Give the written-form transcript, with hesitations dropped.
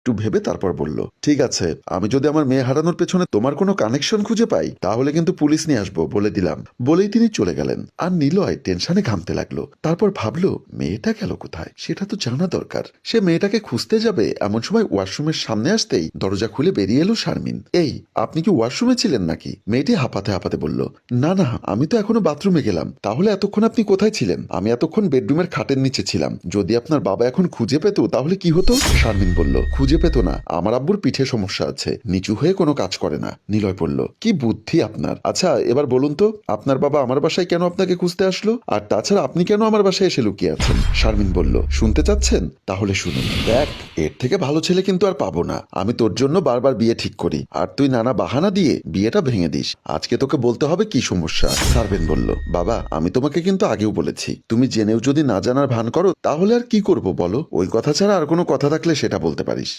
একটু ভেবে তারপর বলল, ঠিক আছে, আমি যদি আমার মেয়ে হারানোর পেছনে তোমার কোনো কানেকশন খুঁজে পাই তাহলে কিন্তু পুলিশ নিয়ে আসবো, বলে দিলাম। বলেই তিনি চলে গেলেন। আর নিলয় টেনশনে ঘামতে লাগলো। তারপর ভাবলো, মেয়েটা গেল কোথায় সেটা তো জানা দরকার। সে মেয়েটাকে খুঁজতে যাবে এমন সময় ওয়াশরুমের সামনে আসতেই দরজা খুলে বেরিয়ে এলো শারমিন। এই, আপনি কি ওয়াশরুমে ছিলেন নাকি? মেয়েটি হাঁপাতে হাঁপাতে বলল, না না, আমি তো এখনো বাথরুমে গেলাম। তাহলে এতক্ষণ আপনি কোথায় ছিলেন? আমি এতক্ষণ বেডরুমের খাটের নিচে ছিলাম। যদি আপনার বাবা এখন খুঁজে পেত তাহলে কি হতো? শারমিন বলল, খুঁজে পেত না, আমার আব্বুর পিঠে সমস্যা আছে, নিচু হয়ে কোনো কাজ করে না। নিলয় বলল, কি বুদ্ধি আপনার। আচ্ছা এবার বলুন তো, আপনার বাবা আমার বাসায় কেন আপনাকে খুঁজতে আসলো? আর তাছাড়া আপনি কেন আমার বাসায় এসে লুকিয়ে আছেন? শারমিন বলল, শুনতে চাচ্ছেন? তাহলে শুনুন। দেখ, এর থেকে ভালো ছেলে কিন্তু আর পাবো না। আমি তোর জন্য বারবার বিয়ে ঠিক করি আর তুই নানা বাহানা দিয়ে বিয়েটা ভেঙে দিস। আজকে তোকে বলতে হবে কি সমস্যা। শারমিন বলল, বাবা আমি তোমাকে কিন্তু আগেও বলেছি, তুমি জেনেও যদি না জানার ভান করো তাহলে আর কি করব বলো? ওই কথা ছাড়া আর কোনো কথা থাকলে সেটা বলতে পারিস।